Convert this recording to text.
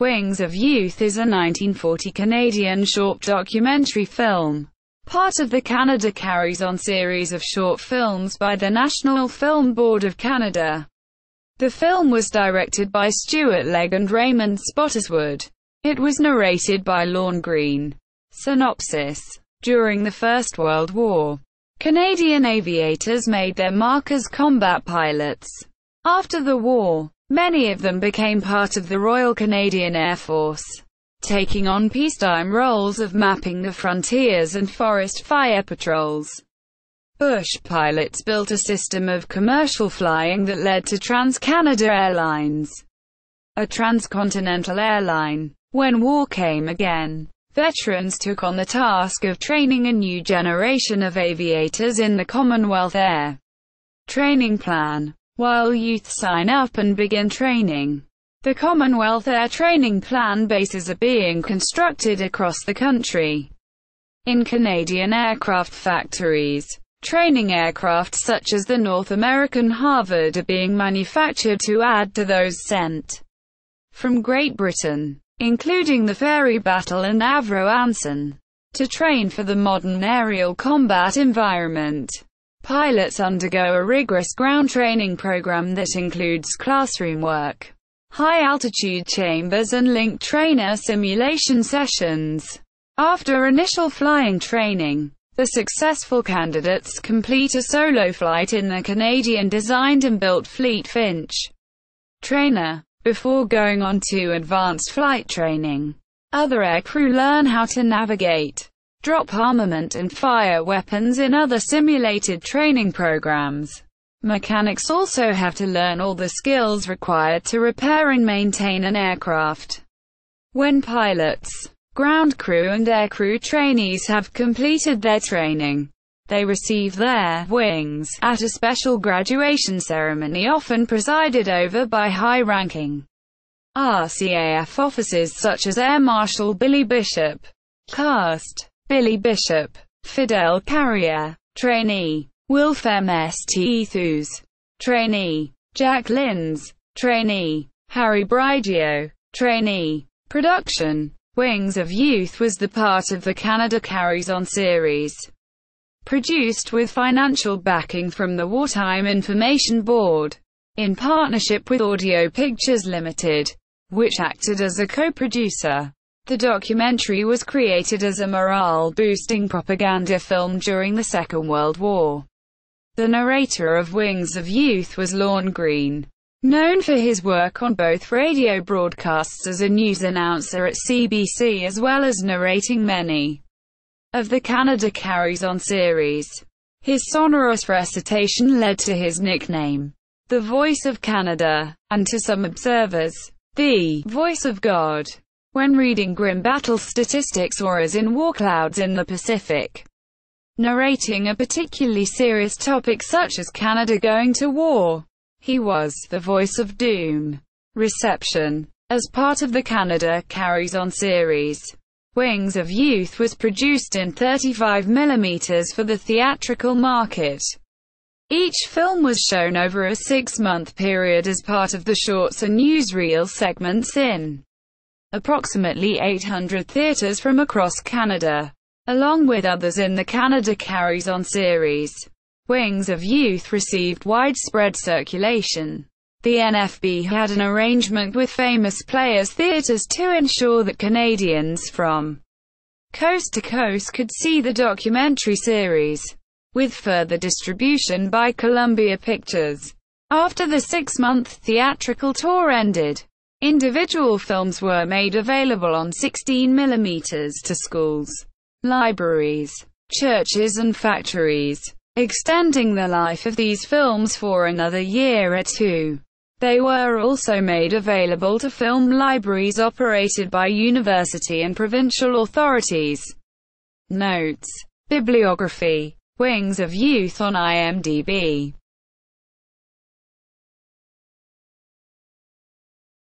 Wings of Youth is a 1940 Canadian short documentary film, part of the Canada Carries On series of short films by the National Film Board of Canada. The film was directed by Stuart, Legg and Raymond Spottiswoode. It was narrated by Lorne Greene. Synopsis. During the First World War, Canadian aviators made their mark as combat pilots. After the war, many of them became part of the Royal Canadian Air Force, taking on peacetime roles of mapping the frontiers and forest fire patrols. Bush pilots built a system of commercial flying that led to Trans-Canada Airlines, a transcontinental airline. When war came again, veterans took on the task of training a new generation of aviators in the Commonwealth Air Training Plan, while youth sign up and begin training. The Commonwealth Air Training Plan bases are being constructed across the country. In Canadian aircraft factories, training aircraft such as the North American Harvard are being manufactured to add to those sent from Great Britain, including the Ferry Battle and Avro Anson, to train for the modern aerial combat environment. Pilots undergo a rigorous ground training program that includes classroom work, high-altitude chambers and linked trainer simulation sessions. After initial flying training, the successful candidates complete a solo flight in the Canadian-designed and built Fleet Finch trainer, before going on to advanced flight training. Other aircrew learn how to navigate, drop armament and fire weapons in other simulated training programs. Mechanics also have to learn all the skills required to repair and maintain an aircraft. When pilots, ground crew and aircrew trainees have completed their training, they receive their wings at a special graduation ceremony often presided over by high-ranking RCAF officers such as Air Marshal Billy Bishop, Cast Billy Bishop, Fidel Carrier, Trainee Wilfem St. Thews, Trainee Jack Linz, Trainee Harry Brigio, Trainee Production. Wings of Youth was the part of the Canada Carries On series, produced with financial backing from the Wartime Information Board, in partnership with Audio Pictures Limited, which acted as a co-producer. The documentary was created as a morale-boosting propaganda film during the Second World War. The narrator of Wings of Youth was Lorne Greene, known for his work on both radio broadcasts as a news announcer at CBC as well as narrating many of the Canada Carries On series. His sonorous recitation led to his nickname, the Voice of Canada, and to some observers, the Voice of God, when reading grim battle statistics or as in war clouds in the Pacific, narrating a particularly serious topic such as Canada going to war. He was the voice of doom. Reception. As part of the Canada Carries On series, Wings of Youth was produced in 35mm for the theatrical market. Each film was shown over a 6-month period as part of the shorts and newsreel segments in approximately 800 theaters from across Canada, along with others in the Canada Carries On series. Wings of Youth received widespread circulation. The NFB had an arrangement with Famous Players Theatres to ensure that Canadians from coast to coast could see the documentary series, with further distribution by Columbia Pictures. After the 6-month theatrical tour ended, individual films were made available on 16mm to schools, libraries, churches and factories, extending the life of these films for another year or two. They were also made available to film libraries operated by university and provincial authorities. Notes. Bibliography. Wings of Youth on IMDb.